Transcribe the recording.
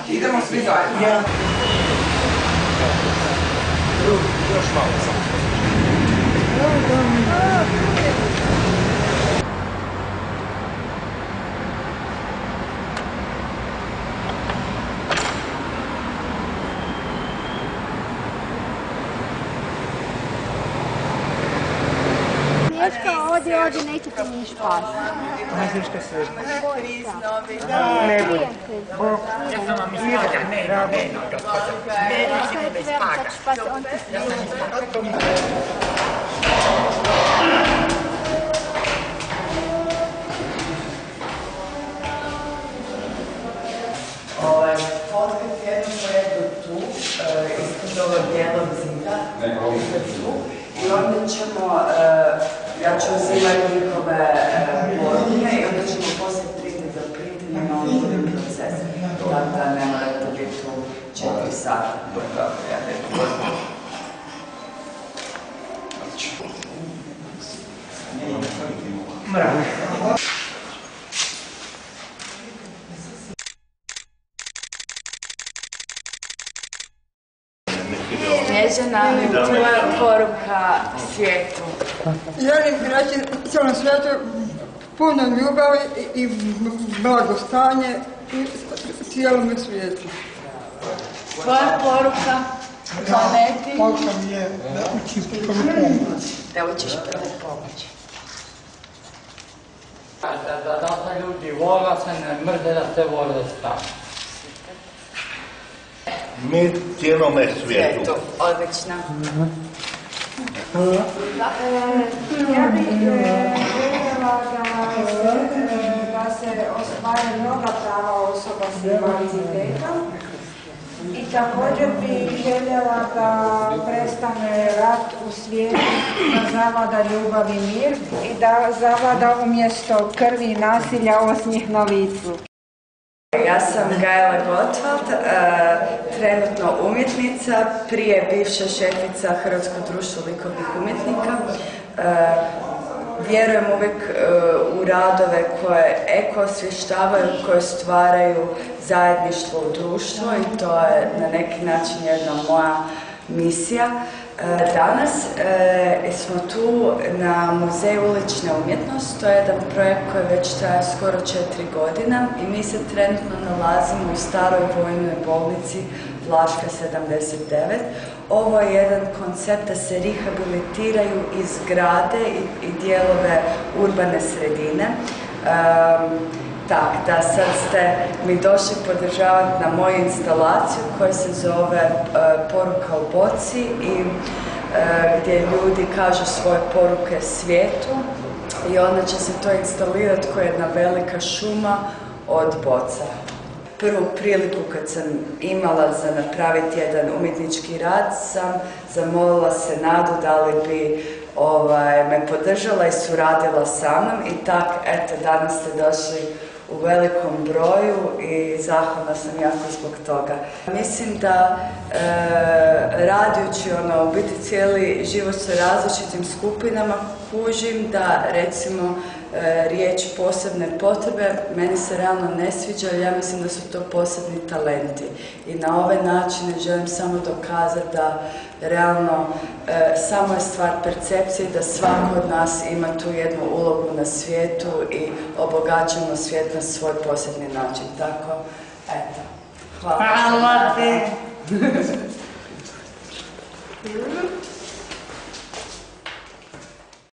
Idemo svi zajedno. Još malo samo. Ovdje nećete mi špasti. Maziška svežba. Ne bude. Ja sam vam ispaga, ne, bez paga. Fotkati jednu ledu tu, ispod ovog bijelog zida, i onda ćemo, ja ću uzimati njihove poruke i onda ćemo poslije priti za priti na novi proces. Tako da ne morate biti tu 4 sata. Mrak. Snježana, tvoja poruka svijetu. Želim reći cijelom svijetu puno ljubavi i blagostanje cijelom svijetu. Tvoja poruka planeti? Poruka mi je da učim prvu pomoć. Da učiš prvu pomoć. Da se ljudi vole, se ne mrze, da se vole stane. Mir cijelome svijetu. Odlično. Ja bih željela da se ostvare mnoga prava osoba s invaliditetom i također bih željela da prestane rat u svijetu, da zavlada ljubav i mir i da zavlada umjesto krvi i nasilja osmijeh na licu. Ja sam Gajla Gottwald, trenutno umjetnica, prije bivša šefica Hrvatskog društva likovnih umjetnika. Vjerujem uvijek u radove koje eko-osvještavaju, koje stvaraju zajedništvo u društvu i to je na neki način jedna moja misija. Danas smo tu na Muzeju ulične umjetnosti, to je jedan projekt koji već traje skoro 4 godina i mi se trenutno nalazimo u staroj vojnoj bolnici Vlaška 79. Ovo je jedan koncept da se rehabilitiraju i zgrade i dijelove urbane sredine. Tak, da sad ste mi došli podržavati na moju instalaciju koja se zove Poruka u boci i gdje ljudi kažu svoje poruke svijetu i onda će se to instalirati kao jedna velika šuma od boca. Prvu priliku kad sam imala za napraviti jedan umjetnički rad sam zamolila Senadu da li bi me podržala i suradila sa mnom i tak, eto, danas ste došli u velikom broju i zahvalna sam jako zbog toga. Mislim da radujući u biti cijeli život sa različitim skupinama kužim da recimo riječ posebne potrebe meni se realno ne sviđa, ja mislim da su to posebni talenti i na ove načine želim samo dokazati da realno samo je stvar percepcije da svako od nas ima tu jednu ulogu na svijetu i obogaćujemo svijet na svoj posebni način. Tako, eto. Hvala. Hvala ti.